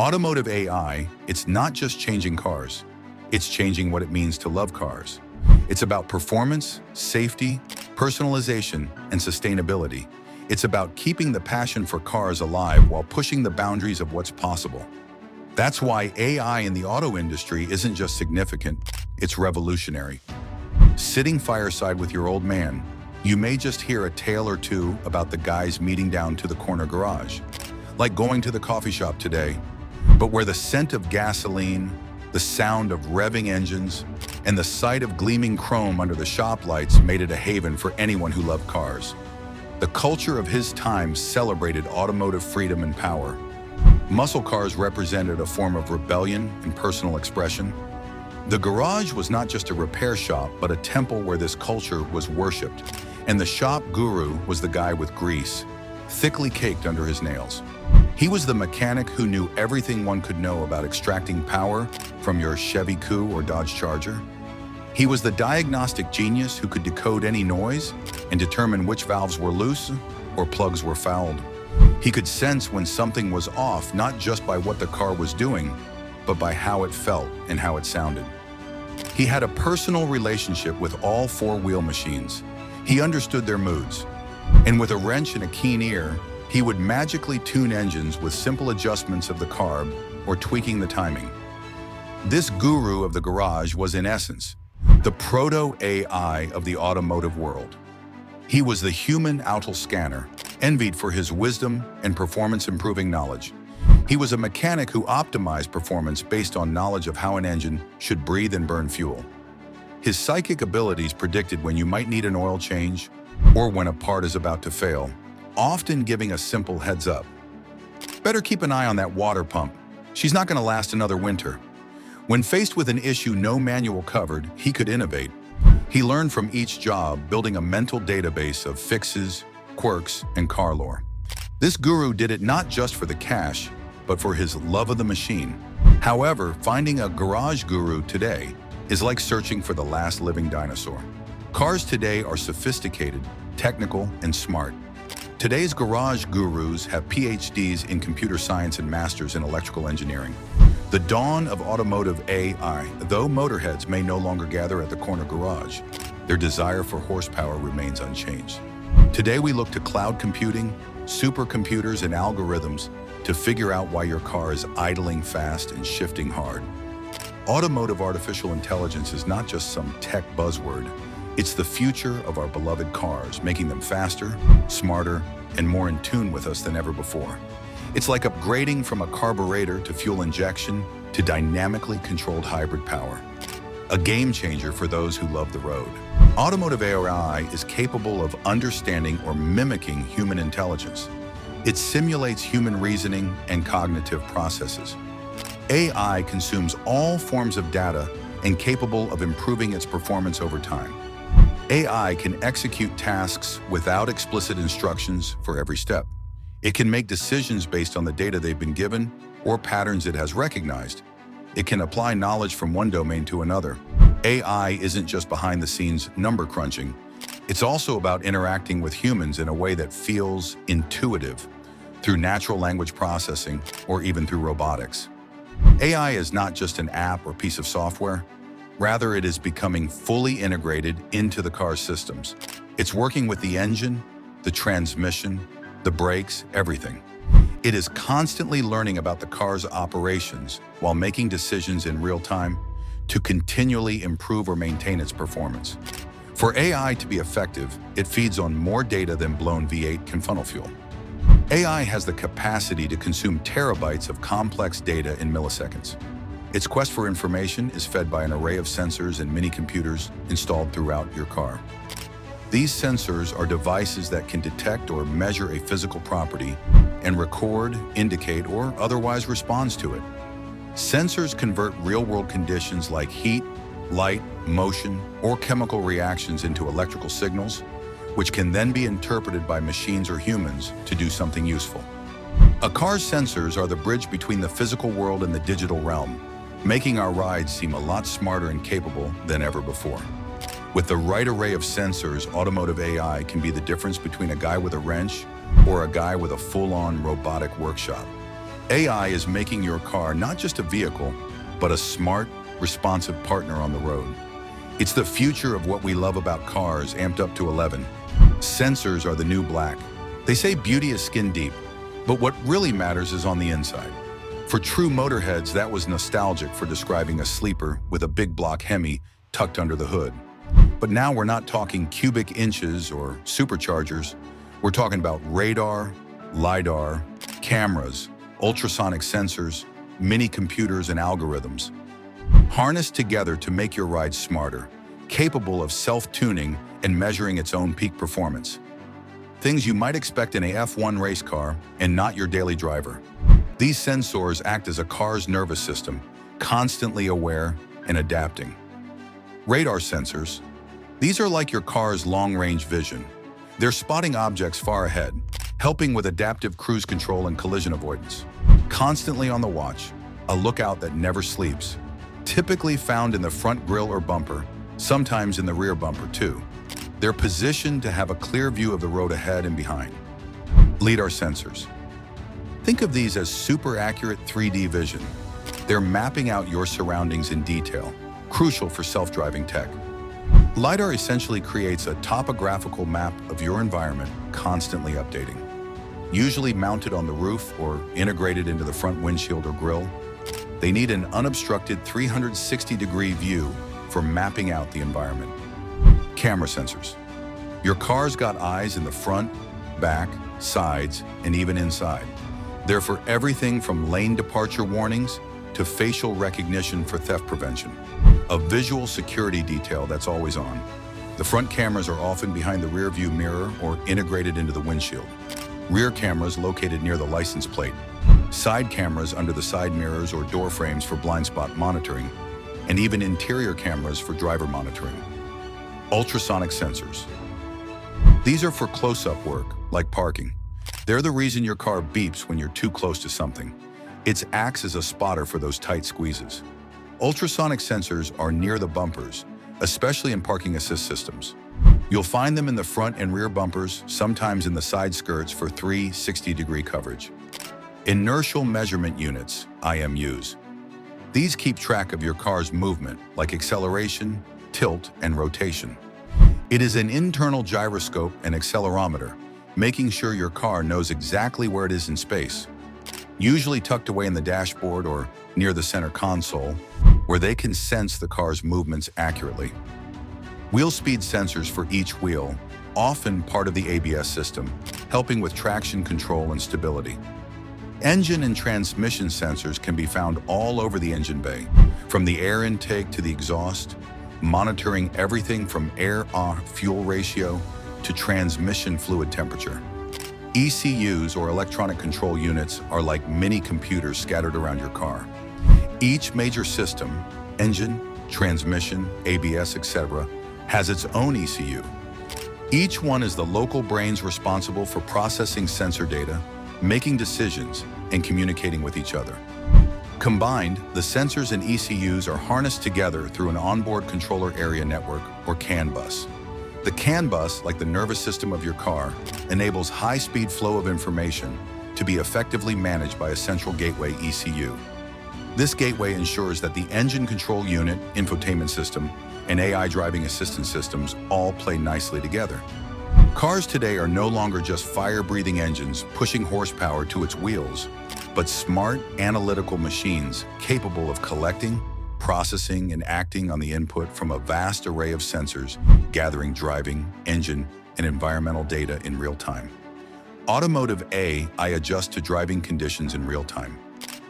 Automotive AI, it's not just changing cars. It's changing what it means to love cars. It's about performance, safety, personalization, and sustainability. It's about keeping the passion for cars alive while pushing the boundaries of what's possible. That's why AI in the auto industry isn't just significant, it's revolutionary. Sitting fireside with your old man, you may just hear a tale or two about the guys meeting down to the corner garage, like going to the coffee shop today, but where the scent of gasoline, the sound of revving engines, and the sight of gleaming chrome under the shop lights made it a haven for anyone who loved cars. The culture of his time celebrated automotive freedom and power. Muscle cars represented a form of rebellion and personal expression. The garage was not just a repair shop, but a temple where this culture was worshipped. And the shop guru was the guy with grease, thickly caked under his nails. He was the mechanic who knew everything one could know about extracting power from your Chevy Coupe or Dodge Charger. He was the diagnostic genius who could decode any noise and determine which valves were loose or plugs were fouled. He could sense when something was off, not just by what the car was doing, but by how it felt and how it sounded. He had a personal relationship with all four-wheel machines. He understood their moods, and with a wrench and a keen ear, he would magically tune engines with simple adjustments of the carb or tweaking the timing. This guru of the garage was, in essence, the proto-AI of the automotive world. He was the human auto scanner, envied for his wisdom and performance-improving knowledge. He was a mechanic who optimized performance based on knowledge of how an engine should breathe and burn fuel. His psychic abilities predicted when you might need an oil change or when a part is about to fail, often giving a simple heads up. Better keep an eye on that water pump. She's not going to last another winter. When faced with an issue no manual covered, he could innovate. He learned from each job, building a mental database of fixes, quirks, and car lore. This guru did it not just for the cash, but for his love of the machine. However, finding a garage guru today is like searching for the last living dinosaur. Cars today are sophisticated, technical, and smart. Today's garage gurus have PhDs in computer science and masters in electrical engineering. The dawn of automotive AI, though motorheads may no longer gather at the corner garage, their desire for horsepower remains unchanged. Today we look to cloud computing, supercomputers, and algorithms to figure out why your car is idling fast and shifting hard. Automotive artificial intelligence is not just some tech buzzword. It's the future of our beloved cars, making them faster, smarter, and more in tune with us than ever before. It's like upgrading from a carburetor to fuel injection to dynamically controlled hybrid power. A game changer for those who love the road. Automotive AI is capable of understanding or mimicking human intelligence. It simulates human reasoning and cognitive processes. AI consumes all forms of data and capable of improving its performance over time. AI can execute tasks without explicit instructions for every step. It can make decisions based on the data they've been given or patterns it has recognized. It can apply knowledge from one domain to another. AI isn't just behind-the-scenes number crunching. It's also about interacting with humans in a way that feels intuitive, through natural language processing or even through robotics. AI is not just an app or piece of software. Rather, it is becoming fully integrated into the car's systems. It's working with the engine, the transmission, the brakes, everything. It is constantly learning about the car's operations while making decisions in real time to continually improve or maintain its performance. For AI to be effective, it feeds on more data than blown V8 can funnel fuel. AI has the capacity to consume terabytes of complex data in milliseconds. Its quest for information is fed by an array of sensors and mini-computers installed throughout your car. These sensors are devices that can detect or measure a physical property and record, indicate, or otherwise responds to it. Sensors convert real-world conditions like heat, light, motion, or chemical reactions into electrical signals, which can then be interpreted by machines or humans to do something useful. A car's sensors are the bridge between the physical world and the digital realm, making our rides seem a lot smarter and capable than ever before. With the right array of sensors, automotive AI can be the difference between a guy with a wrench or a guy with a full-on robotic workshop. AI is making your car not just a vehicle, but a smart, responsive partner on the road. It's the future of what we love about cars amped up to 11. Sensors are the new black. They say beauty is skin deep, but what really matters is on the inside. For true motorheads, that was nostalgic for describing a sleeper with a big block Hemi tucked under the hood. But now we're not talking cubic inches or superchargers. We're talking about radar, Lidar, cameras, ultrasonic sensors, mini computers and algorithms, harnessed together to make your ride smarter, capable of self-tuning and measuring its own peak performance. Things you might expect in a F1 race car and not your daily driver. These sensors act as a car's nervous system, constantly aware and adapting. Radar sensors. These are like your car's long-range vision. They're spotting objects far ahead, helping with adaptive cruise control and collision avoidance. Constantly on the watch, a lookout that never sleeps. Typically found in the front grille or bumper, sometimes in the rear bumper too. They're positioned to have a clear view of the road ahead and behind. Lidar sensors. Think of these as super accurate 3D vision. They're mapping out your surroundings in detail, crucial for self-driving tech. Lidar essentially creates a topographical map of your environment, constantly updating. Usually mounted on the roof or integrated into the front windshield or grille, they need an unobstructed 360-degree view for mapping out the environment. Camera sensors. Your car's got eyes in the front, back, sides, and even inside. They're for everything from lane departure warnings to facial recognition for theft prevention. A visual security detail that's always on. The front cameras are often behind the rear view mirror or integrated into the windshield. Rear cameras located near the license plate. Side cameras under the side mirrors or door frames for blind spot monitoring, and even interior cameras for driver monitoring. Ultrasonic sensors. These are for close-up work, like parking. They're the reason your car beeps when you're too close to something. It acts as a spotter for those tight squeezes. Ultrasonic sensors are near the bumpers, especially in parking assist systems. You'll find them in the front and rear bumpers, sometimes in the side skirts for 360-degree coverage. Inertial measurement units, IMUs. These keep track of your car's movement, like acceleration, tilt, and rotation. It is an internal gyroscope and accelerometer, making sure your car knows exactly where it is in space. Usually tucked away in the dashboard or near the center console, where they can sense the car's movements accurately. Wheel speed sensors for each wheel, often part of the ABS system, helping with traction control and stability. Engine and transmission sensors can be found all over the engine bay, from the air intake to the exhaust, monitoring everything from air-fuel ratio to transmission fluid temperature. ECUs, or electronic control units, are like mini computers scattered around your car. Each major system, engine, transmission, ABS, etc., has its own ECU. Each one is the local brains responsible for processing sensor data, making decisions, and communicating with each other. Combined, the sensors and ECUs are harnessed together through an onboard controller area network, or CAN bus. The CAN bus, like the nervous system of your car, enables high-speed flow of information to be effectively managed by a central gateway ECU. This gateway ensures that the engine control unit, infotainment system, and AI driving assistance systems all play nicely together. Cars today are no longer just fire-breathing engines pushing horsepower to its wheels, but smart, analytical machines capable of collecting, processing, and acting on the input from a vast array of sensors, gathering driving, engine, and environmental data in real time. Automotive AI adjusts to driving conditions in real time.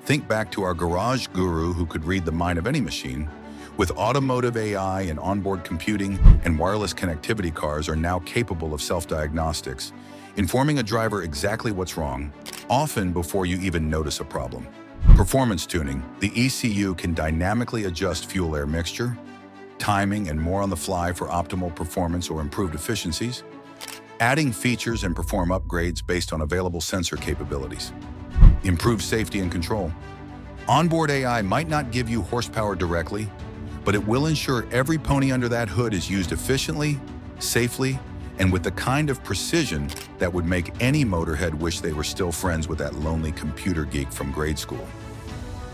Think back to our garage guru who could read the mind of any machine. With automotive AI and onboard computing and wireless connectivity, cars are now capable of self-diagnostics, informing a driver exactly what's wrong, often before you even notice a problem. Performance tuning. The ECU can dynamically adjust fuel-air mixture, timing, and more on the fly for optimal performance or improved efficiencies, adding features and perform upgrades based on available sensor capabilities. Improve safety and control. Onboard AI might not give you horsepower directly, but it will ensure every pony under that hood is used efficiently, safely, and with the kind of precision that would make any motorhead wish they were still friends with that lonely computer geek from grade school.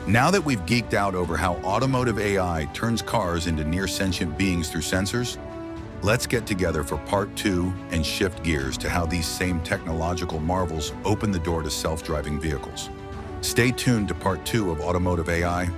Now that we've geeked out over how automotive AI turns cars into near-sentient beings through sensors, let's get together for part 2 and shift gears to how these same technological marvels open the door to self-driving vehicles. Stay tuned to part 2 of Automotive AI,